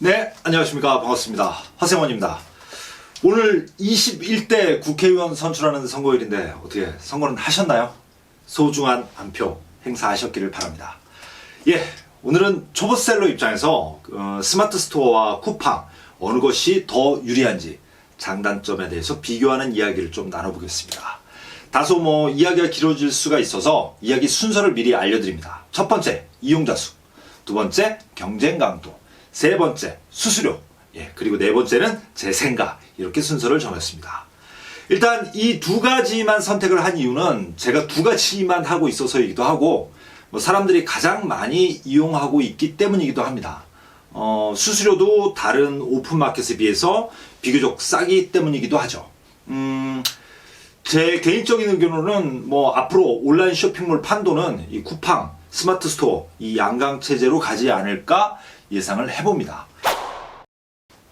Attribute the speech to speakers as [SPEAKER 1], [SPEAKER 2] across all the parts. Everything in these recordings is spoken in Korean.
[SPEAKER 1] 네, 안녕하십니까. 반갑습니다. 하세원입니다. 오늘 21대 국회의원 선출하는 선거일인데 어떻게 선거는 하셨나요? 소중한 한 표 행사하셨기를 바랍니다. 예, 오늘은 초보셀러 입장에서 스마트 스토어와 쿠팡 어느 것이 더 유리한지 장단점에 대해서 비교하는 이야기를 좀 나눠보겠습니다. 다소 이야기가 길어질 수가 있어서 이야기 순서를 미리 알려드립니다. 첫 번째, 이용자 수. 두 번째, 경쟁 강도. 세 번째, 수수료. 그리고 네 번째는 제 생각. 이렇게 순서를 정했습니다. 일단 이 두 가지만 선택을 한 이유는 제가 두 가지만 하고 있어서이기도 하고 사람들이 가장 많이 이용하고 있기 때문이기도 합니다. 수수료도 다른 오픈마켓에 비해서 비교적 싸기 때문이기도 하죠. 제 개인적인 의견으로는 앞으로 온라인 쇼핑몰 판도는 이 쿠팡, 스마트 스토어 이 양강체제로 가지 않을까 예상을 해봅니다.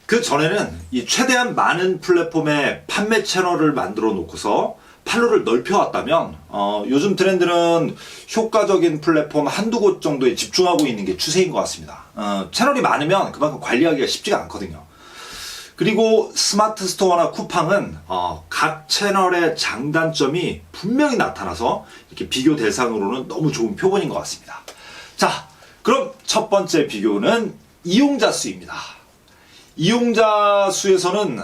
[SPEAKER 1] 그 전에는 이 최대한 많은 플랫폼의 판매 채널을 만들어 놓고서 판로를 넓혀왔다면 요즘 트렌드는 효과적인 플랫폼 한두 곳 정도에 집중하고 있는 게 추세인 것 같습니다. 채널이 많으면 그만큼 관리하기가 쉽지가 않거든요. 그리고 스마트 스토어나 쿠팡은 각 채널의 장단점이 분명히 나타나서 이렇게 비교 대상으로는 너무 좋은 표본인 것 같습니다. 자, 그럼 첫 번째 비교는 이용자 수입니다. 이용자 수에서는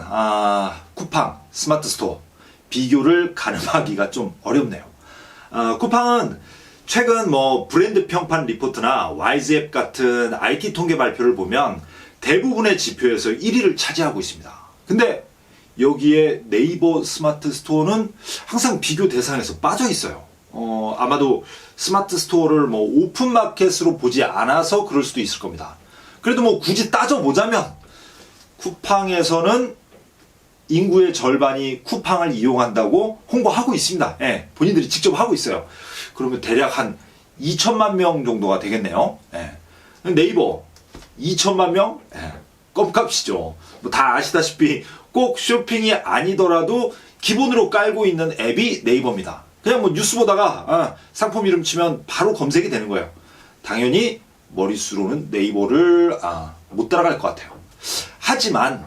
[SPEAKER 1] 쿠팡, 스마트 스토어 비교를 가늠하기가 좀 어렵네요. 쿠팡은 최근 브랜드 평판 리포트나 와이즈앱 같은 IT 통계 발표를 보면 대부분의 지표에서 1위를 차지하고 있습니다. 근데 여기에 네이버 스마트 스토어는 항상 비교 대상에서 빠져 있어요. 아마도 스마트 스토어를 오픈 마켓으로 보지 않아서 그럴 수도 있을 겁니다. 그래도 굳이 따져보자면 쿠팡에서는 인구의 절반이 쿠팡을 이용한다고 홍보하고 있습니다. 본인들이 직접 하고 있어요. 그러면 대략 한 2천만 명 정도가 되겠네요. 네이버 2천만 명? 껌값이죠. 다 아시다시피 꼭 쇼핑이 아니더라도 기본으로 깔고 있는 앱이 네이버입니다. 그냥 뉴스 보다가 상품 이름 치면 바로 검색이 되는 거예요. 당연히 머릿수로는 네이버를 못 따라갈 것 같아요. 하지만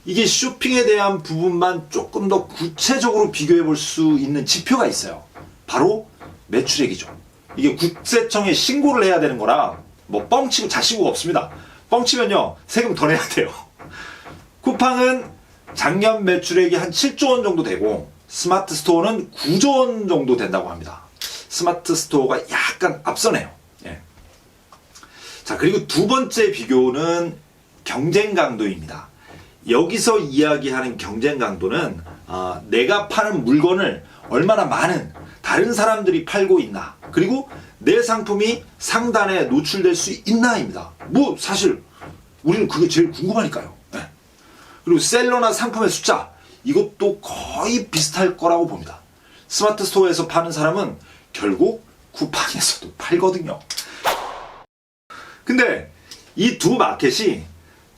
[SPEAKER 1] 이게 쇼핑에 대한 부분만 조금 더 구체적으로 비교해 볼 수 있는 지표가 있어요. 바로 매출액이죠. 이게 국세청에 신고를 해야 되는 거라 뻥치고 자신구가 없습니다. 뻥치면요 세금 더 내야 돼요. 쿠팡은 작년 매출액이 한 7조 원 정도 되고 스마트 스토어는 9조 원 정도 된다고 합니다. 스마트 스토어가 약간 앞서네요. 자, 그리고 두 번째 비교는 경쟁 강도입니다. 여기서 이야기하는 경쟁 강도는 내가 파는 물건을 얼마나 많은 다른 사람들이 팔고 있나, 그리고 내 상품이 상단에 노출될 수 있나입니다. 사실 우리는 그게 제일 궁금하니까요. 그리고 셀러나 상품의 숫자, 이것도 거의 비슷할 거라고 봅니다. 스마트 스토어에서 파는 사람은 결국 쿠팡에서도 팔거든요. 근데 이 두 마켓이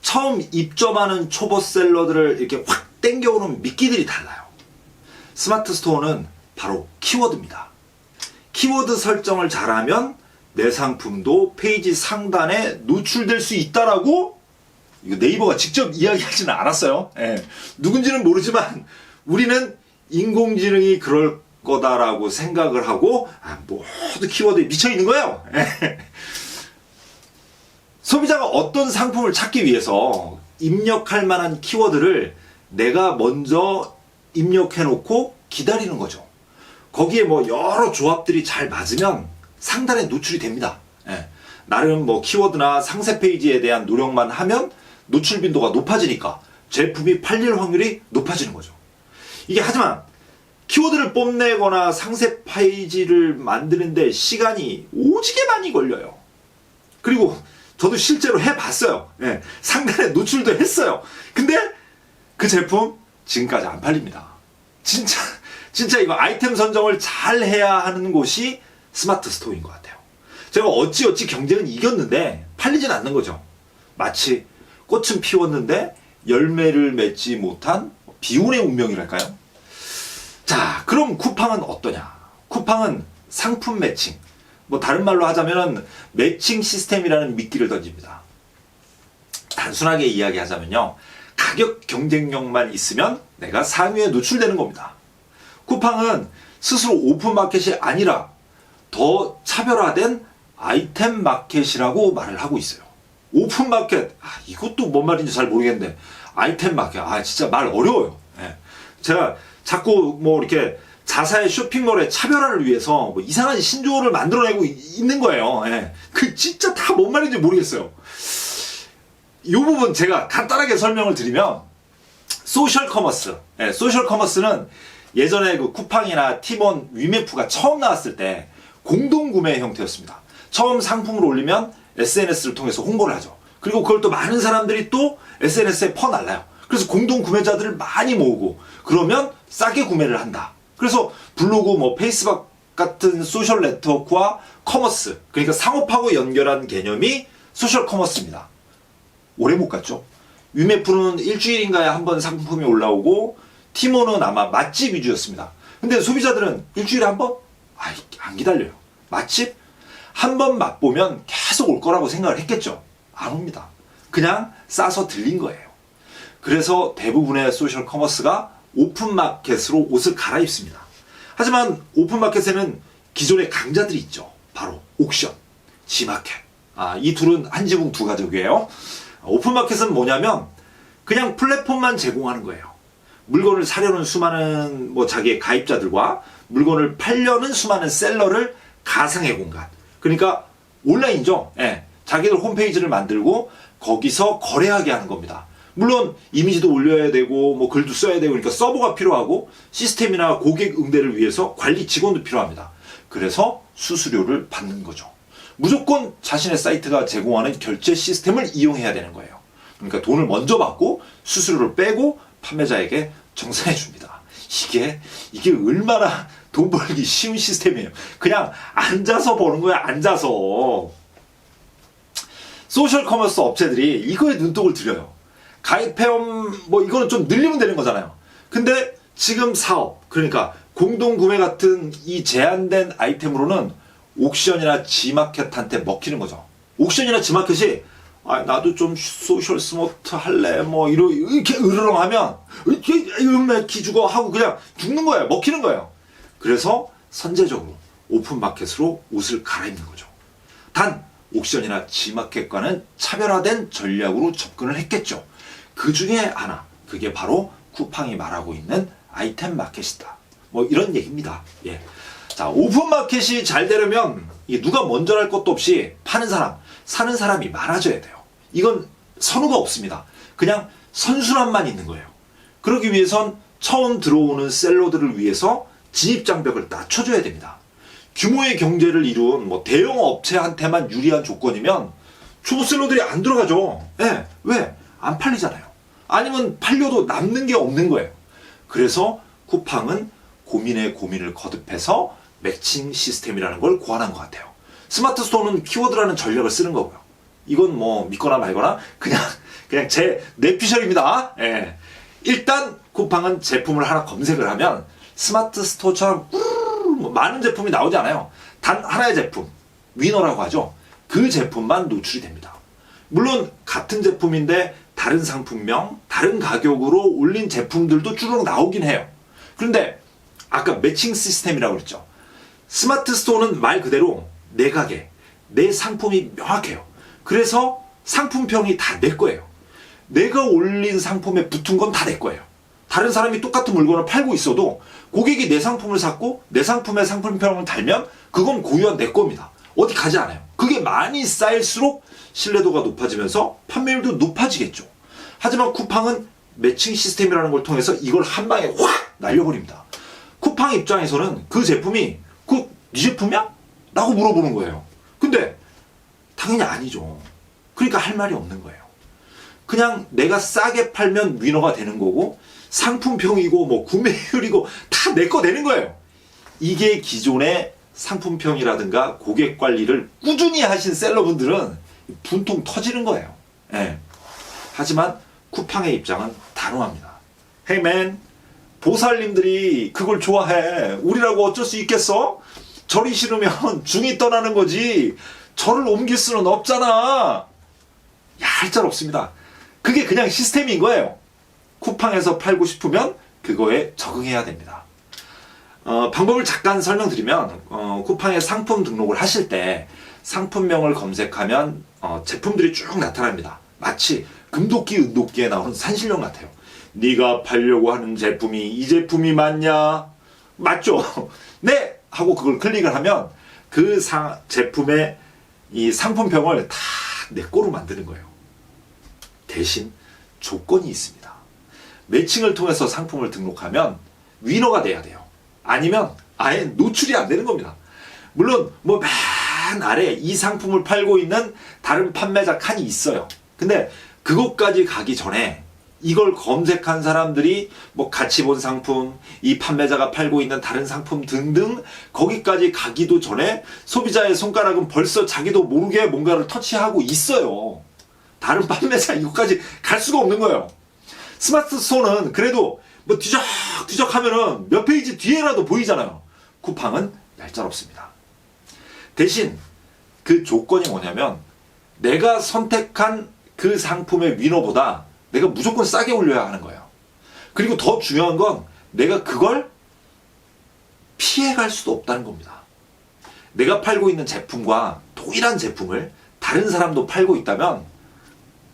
[SPEAKER 1] 처음 입점하는 초보 셀러들을 이렇게 확 땡겨오는 미끼들이 달라요. 스마트 스토어는 바로 키워드입니다. 키워드 설정을 잘하면 내 상품도 페이지 상단에 노출될 수 있다라고 이거 네이버가 직접 이야기하지는 않았어요. 누군지는 모르지만 우리는 인공지능이 그럴 거다라고 생각을 하고 모두 키워드에 미쳐 있는 거예요. 소비자가 어떤 상품을 찾기 위해서 입력할 만한 키워드를 내가 먼저 입력해 놓고 기다리는 거죠. 거기에 여러 조합들이 잘 맞으면 상단에 노출이 됩니다. 나름 키워드나 상세 페이지에 대한 노력만 하면 노출 빈도가 높아지니까 제품이 팔릴 확률이 높아지는 거죠. 이게 하지만 키워드를 뽐내거나 상세 페이지를 만드는데 시간이 오지게 많이 걸려요. 그리고 저도 실제로 해봤어요. 상단에 노출도 했어요. 근데 그 제품 지금까지 안 팔립니다. 진짜 이거 아이템 선정을 잘 해야 하는 곳이 스마트 스토어인 것 같아요. 제가 어찌어찌 경쟁은 이겼는데 팔리진 않는 거죠. 마치 꽃은 피웠는데 열매를 맺지 못한 비운의 운명이랄까요? 자, 그럼 쿠팡은 어떠냐? 쿠팡은 상품 매칭, 다른 말로 하자면 매칭 시스템이라는 미끼를 던집니다. 단순하게 이야기하자면요. 가격 경쟁력만 있으면 내가 상위에 노출되는 겁니다. 쿠팡은 스스로 오픈마켓이 아니라 더 차별화된 아이템 마켓이라고 말을 하고 있어요. 오픈마켓, 이것도 뭔 말인지 잘 모르겠는데 아이템 마켓, 진짜 말 어려워요. 예. 제가 자꾸 뭐 이렇게 자사의 쇼핑몰의 차별화를 위해서 뭐 이상한 신조어를 만들어내고 있는 거예요. 예. 그 진짜 다 뭔 말인지 모르겠어요. 이 부분 제가 간단하게 설명을 드리면 소셜 커머스. 예, 소셜 커머스는 예전에 그 쿠팡이나 티몬, 위메프가 처음 나왔을 때 공동 구매 형태였습니다. 처음 상품을 올리면 SNS를 통해서 홍보를 하죠. 그리고 그걸 또 많은 사람들이 또 SNS에 퍼날라요. 그래서 공동 구매자들을 많이 모으고 그러면 싸게 구매를 한다. 그래서 블로그, 뭐 페이스북 같은 소셜 네트워크와 커머스, 그러니까 상업하고 연결한 개념이 소셜 커머스입니다. 오래 못 갔죠. 위메프는 일주일인가에 한 번 상품이 올라오고 티모는 아마 맛집 위주였습니다. 근데 소비자들은 일주일에 한 번? 안 기다려요. 맛집? 한 번 맛보면 계속 올 거라고 생각을 했겠죠. 안 옵니다. 그냥 싸서 들린 거예요. 그래서 대부분의 소셜 커머스가 오픈마켓으로 옷을 갈아입습니다. 하지만 오픈마켓에는 기존의 강자들이 있죠. 바로 옥션, 지마켓. 이 둘은 한 지붕 두 가족이에요. 오픈마켓은 뭐냐면 그냥 플랫폼만 제공하는 거예요. 물건을 사려는 수많은 자기의 가입자들과 물건을 팔려는 수많은 셀러를 가상의 공간. 그러니까 온라인이죠. 예. 자기들 홈페이지를 만들고 거기서 거래하게 하는 겁니다. 물론 이미지도 올려야 되고 뭐 글도 써야 되고 그러니까 서버가 필요하고 시스템이나 고객 응대를 위해서 관리 직원도 필요합니다. 그래서 수수료를 받는 거죠. 무조건 자신의 사이트가 제공하는 결제 시스템을 이용해야 되는 거예요. 그러니까 돈을 먼저 받고 수수료를 빼고 판매자에게 정산해 줍니다. 이게 얼마나 돈 벌기 쉬운 시스템이에요. 그냥 앉아서 버는 거야, 앉아서. 소셜 커머스 업체들이 이거에 눈독을 들여요. 가입회원 이거는 좀 늘리면 되는 거잖아요. 근데 지금 사업, 그러니까 공동 구매 같은 이 제한된 아이템으로는 옥션이나 지마켓한테 먹히는 거죠. 옥션이나 지마켓이 나도 좀 소셜 스마트 할래 이렇게 으르렁하면 이렇게 죽어 하고 그냥 죽는 거예요. 먹히는 거예요. 그래서 선제적으로 오픈마켓으로 옷을 갈아입는 거죠. 단 옥션이나 지마켓과는 차별화된 전략으로 접근을 했겠죠. 그 중에 하나, 그게 바로 쿠팡이 말하고 있는 아이템 마켓이다. 이런 얘기입니다. 예. 자, 오픈마켓이 잘 되려면 누가 먼저 할 것도 없이 파는 사람, 사는 사람이 많아져야 돼요. 이건 선후가 없습니다. 그냥 선순환만 있는 거예요. 그러기 위해선 처음 들어오는 셀러들을 위해서 진입장벽을 낮춰줘야 됩니다. 규모의 경제를 이룬 대형 업체한테만 유리한 조건이면 초보 셀러들이 안 들어가죠. 예. 왜? 안 팔리잖아요. 아니면 팔려도 남는 게 없는 거예요. 그래서 쿠팡은 고민에 고민을 거듭해서 매칭 시스템이라는 걸 고안한 것 같아요. 스마트 스토어는 키워드라는 전략을 쓰는 거고요. 이건 믿거나 말거나 그냥 제 뇌피셜입니다. 예. 일단 쿠팡은 제품을 하나 검색을 하면 스마트 스토어처럼 많은 제품이 나오지 않아요. 단 하나의 제품, 위너라고 하죠. 그 제품만 노출이 됩니다. 물론 같은 제품인데 다른 상품명, 다른 가격으로 올린 제품들도 쭈르륵 나오긴 해요. 그런데 아까 매칭 시스템이라고 그랬죠. 스마트 스토어는 말 그대로 내 가게, 내 상품이 명확해요. 그래서 상품평이 다 내 거예요. 내가 올린 상품에 붙은 건 다 내 거예요. 다른 사람이 똑같은 물건을 팔고 있어도 고객이 내 상품을 샀고 내 상품에 상품평을 달면 그건 고유한 내 겁니다. 어디 가지 않아요. 그게 많이 쌓일수록 신뢰도가 높아지면서 판매율도 높아지겠죠. 하지만 쿠팡은 매칭 시스템이라는 걸 통해서 이걸 한 방에 확 날려버립니다. 쿠팡 입장에서는 그 제품이 네 제품이야? 라고 물어보는 거예요. 근데 당연히 아니죠. 그러니까 할 말이 없는 거예요. 그냥 내가 싸게 팔면 위너가 되는 거고 상품평이고 구매율이고 다 내 거 되는 거예요. 이게 기존의 상품평이라든가 고객 관리를 꾸준히 하신 셀러분들은 분통 터지는 거예요. 예. 하지만 쿠팡의 입장은 단호합니다. Hey man, 보살님들이 그걸 좋아해. 우리라고 어쩔 수 있겠어? 절이 싫으면 중이 떠나는 거지. 절을 옮길 수는 없잖아. 얄짤 없습니다. 그게 그냥 시스템인 거예요. 쿠팡에서 팔고 싶으면 그거에 적응해야 됩니다. 방법을 잠깐 설명드리면 쿠팡에 상품 등록을 하실 때 상품명을 검색하면 제품들이 쭉 나타납니다. 마치 금도끼 은도끼에 나오는 산신령 같아요. 네가 팔려고 하는 제품이 이 제품이 맞냐? 맞죠? 네! 하고 그걸 클릭을 하면 그 제품의 이 상품평을 다 내 거로 만드는 거예요. 대신 조건이 있습니다. 매칭을 통해서 상품을 등록하면 위너가 돼야 돼요. 아니면 아예 노출이 안 되는 겁니다. 물론 뭐 맨 아래 이 상품을 팔고 있는 다른 판매자 칸이 있어요. 근데 그곳까지 가기 전에 이걸 검색한 사람들이 뭐 같이 본 상품, 이 판매자가 팔고 있는 다른 상품 등등 거기까지 가기도 전에 소비자의 손가락은 벌써 자기도 모르게 뭔가를 터치하고 있어요. 다른 판매자 이것까지 갈 수가 없는 거예요. 스마트 스토어는 그래도 뭐 뒤적뒤적 하면은 몇 페이지 뒤에라도 보이잖아요. 쿠팡은 얄짤없습니다. 대신 그 조건이 뭐냐면 내가 선택한 그 상품의 위너보다 내가 무조건 싸게 올려야 하는 거예요. 그리고 더 중요한 건 내가 그걸 피해갈 수도 없다는 겁니다. 내가 팔고 있는 제품과 동일한 제품을 다른 사람도 팔고 있다면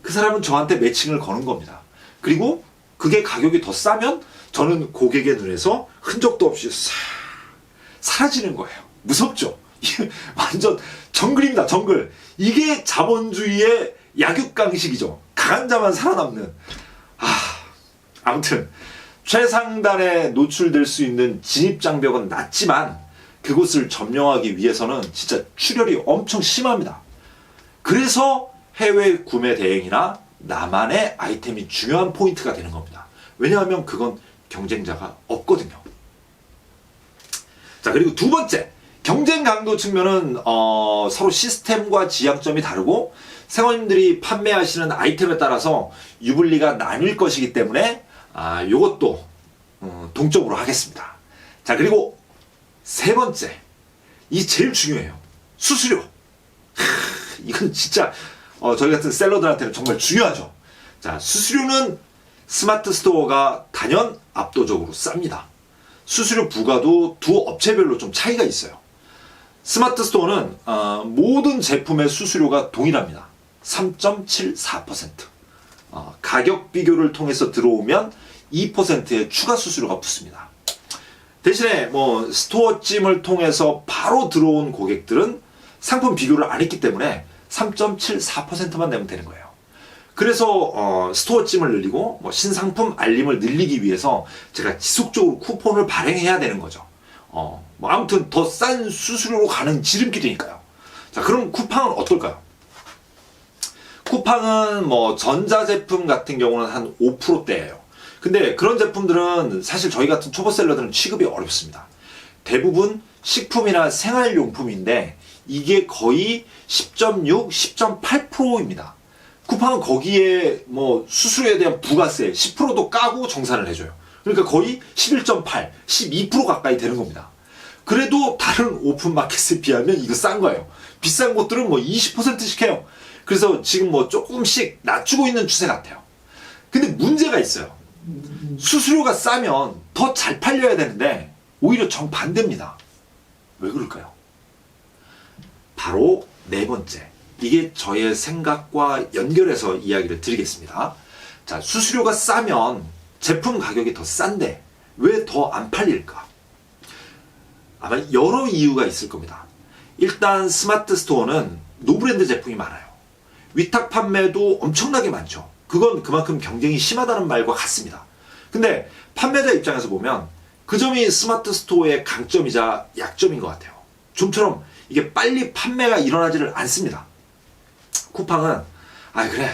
[SPEAKER 1] 그 사람은 저한테 매칭을 거는 겁니다. 그리고 그게 가격이 더 싸면 저는 고객의 눈에서 흔적도 없이 싹 사라지는 거예요. 무섭죠? 이게 완전 정글입니다. 정글. 이게 자본주의의 약육강식이죠. 강한 자만 살아남는. 아무튼 최상단에 노출될 수 있는 진입장벽은 낮지만 그곳을 점령하기 위해서는 진짜 출혈이 엄청 심합니다. 그래서 해외 구매 대행이나 나만의 아이템이 중요한 포인트가 되는 겁니다. 왜냐하면 그건 경쟁자가 없거든요. 자, 그리고 두 번째, 경쟁 강도 측면은 서로 시스템과 지향점이 다르고 생원님들이 판매하시는 아이템에 따라서 유불리가 나뉠 것이기 때문에 요것도 동점으로 하겠습니다. 자, 그리고 세 번째, 이 제일 중요해요. 수수료. 이건 진짜 저희 같은 셀러들한테는 정말 중요하죠. 자, 수수료는 스마트 스토어가 단연 압도적으로 쌉니다. 수수료 부과도 두 업체별로 좀 차이가 있어요. 스마트 스토어는 모든 제품의 수수료가 동일합니다. 3.74%. 가격 비교를 통해서 들어오면 2%의 추가 수수료가 붙습니다. 대신에 뭐 스토어찜을 통해서 바로 들어온 고객들은 상품 비교를 안 했기 때문에 3.74%만 내면 되는 거예요. 그래서 스토어찜을 늘리고 뭐 신상품 알림을 늘리기 위해서 제가 지속적으로 쿠폰을 발행해야 되는 거죠. 뭐 아무튼 더 싼 수수료로 가는 지름길이니까요. 자, 그럼 쿠팡은 어떨까요? 쿠팡은 뭐 전자제품 같은 경우는 한 5%대예요. 근데 그런 제품들은 사실 저희 같은 초보셀러들은 취급이 어렵습니다. 대부분 식품이나 생활용품인데 이게 거의 10.6, 10.8%입니다. 쿠팡은 거기에 뭐 수수료에 대한 부가세 10%도 까고 정산을 해줘요. 그러니까 거의 11.8, 12% 가까이 되는 겁니다. 그래도 다른 오픈마켓에 비하면 이거 싼 거예요. 비싼 곳들은 뭐 20%씩 해요. 그래서 지금 뭐 조금씩 낮추고 있는 추세 같아요. 근데 문제가 있어요. 수수료가 싸면 더 잘 팔려야 되는데 오히려 정반대입니다. 왜 그럴까요? 바로 네 번째. 이게 저의 생각과 연결해서 이야기를 드리겠습니다. 자, 수수료가 싸면 제품 가격이 더 싼데 왜 더 안 팔릴까? 아마 여러 이유가 있을 겁니다. 일단 스마트 스토어는 노브랜드 제품이 많아요. 위탁 판매도 엄청나게 많죠. 그건 그만큼 경쟁이 심하다는 말과 같습니다. 근데 판매자 입장에서 보면 그 점이 스마트 스토어의 강점이자 약점인 것 같아요. 좀처럼 이게 빨리 판매가 일어나지를 않습니다. 쿠팡은 그래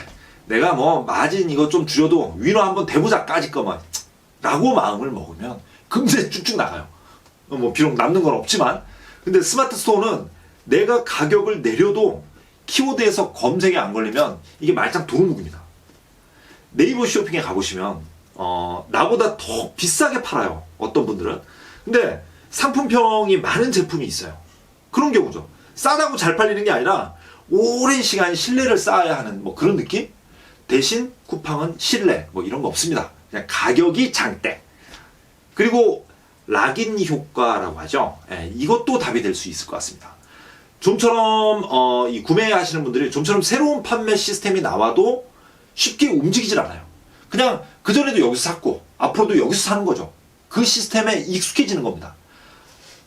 [SPEAKER 1] 내가 뭐 마진 이거 좀 줄여도 위로 한번 대보자 까짓 거만 라고 마음을 먹으면 금세 쭉쭉 나가요. 뭐 비록 남는 건 없지만 근데 스마트 스토어는 내가 가격을 내려도 키워드에서 검색이 안 걸리면 이게 말짱 도루묵입니다. 네이버 쇼핑에 가보시면 나보다 더 비싸게 팔아요. 어떤 분들은. 근데 상품평이 많은 제품이 있어요. 그런 경우죠. 싸다고 잘 팔리는 게 아니라 오랜 시간 신뢰를 쌓아야 하는 뭐 그런 느낌? 대신 쿠팡은 신뢰 뭐 이런 거 없습니다. 그냥 가격이 장대. 그리고 락인 효과라고 하죠. 예, 이것도 답이 될 수 있을 것 같습니다. 좀처럼 이 구매하시는 분들이 좀처럼 새로운 판매 시스템이 나와도 쉽게 움직이질 않아요. 그냥 그전에도 여기서 샀고 앞으로도 여기서 사는 거죠. 그 시스템에 익숙해지는 겁니다.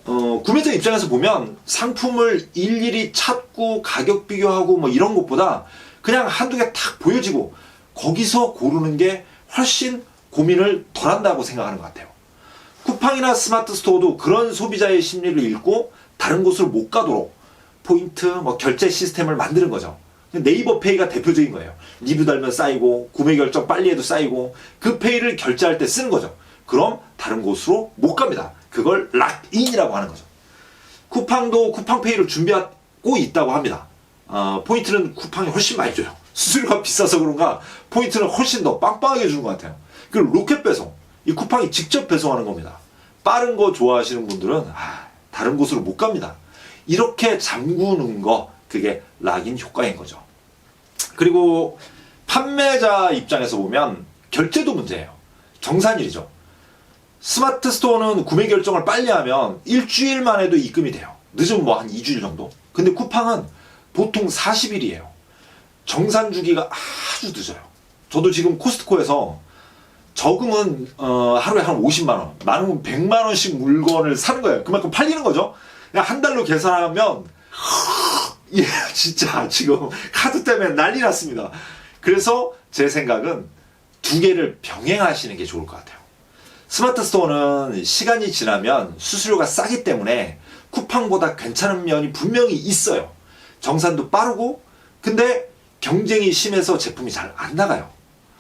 [SPEAKER 1] 구매자 입장에서 보면 상품을 일일이 찾고 가격 비교하고 뭐 이런 것보다 그냥 한두 개 탁 보여지고 거기서 고르는 게 훨씬 고민을 덜 한다고 생각하는 것 같아요. 쿠팡이나 스마트 스토어도 그런 소비자의 심리를 읽고 다른 곳으로 못 가도록 포인트, 뭐 결제 시스템을 만드는 거죠. 네이버 페이가 대표적인 거예요. 리뷰 달면 쌓이고 구매 결정 빨리 해도 쌓이고 그 페이를 결제할 때 쓰는 거죠. 그럼 다른 곳으로 못 갑니다. 그걸 락인이라고 하는 거죠. 쿠팡도 쿠팡페이를 준비하고 있다고 합니다. 포인트는 쿠팡이 훨씬 많이 줘요. 수수료가 비싸서 그런가 포인트는 훨씬 더 빵빵하게 주는 것 같아요. 그리고 로켓 배송, 이 쿠팡이 직접 배송하는 겁니다. 빠른 거 좋아하시는 분들은 다른 곳으로 못 갑니다. 이렇게 잠그는 거, 그게 락인 효과인 거죠. 그리고 판매자 입장에서 보면 결제도 문제예요. 정산일이죠. 스마트 스토어는 구매 결정을 빨리 하면 일주일 만에도 입금이 돼요. 늦으면 뭐 한 2주일 정도. 근데 쿠팡은 보통 40일이에요. 정산 주기가 아주 늦어요. 저도 지금 코스트코에서 적으면 하루에 한 50만 원, 많으면 100만 원씩 물건을 사는 거예요. 그만큼 팔리는 거죠. 그냥 한 달로 계산하면 예, 진짜 지금 카드 때문에 난리 났습니다. 그래서 제 생각은 두 개를 병행하시는 게 좋을 것 같아요. 스마트 스토어는 시간이 지나면 수수료가 싸기 때문에 쿠팡보다 괜찮은 면이 분명히 있어요. 정산도 빠르고, 근데 경쟁이 심해서 제품이 잘 안 나가요.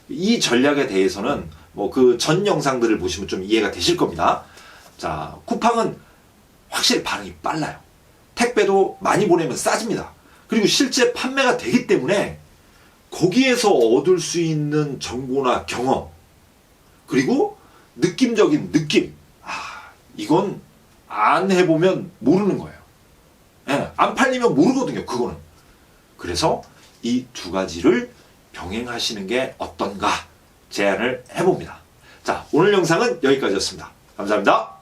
[SPEAKER 1] 이 전략에 대해서는 뭐 그 전 영상들을 보시면 좀 이해가 되실 겁니다. 자, 쿠팡은 확실히 반응이 빨라요. 택배도 많이 보내면 싸집니다. 그리고 실제 판매가 되기 때문에 거기에서 얻을 수 있는 정보나 경험, 그리고 느낌적인 느낌, 이건 안 해보면 모르는 거예요. 예, 안 팔리면 모르거든요, 그거는. 그래서 이 두 가지를 병행하시는 게 어떤가 제안을 해봅니다. 자, 오늘 영상은 여기까지였습니다. 감사합니다.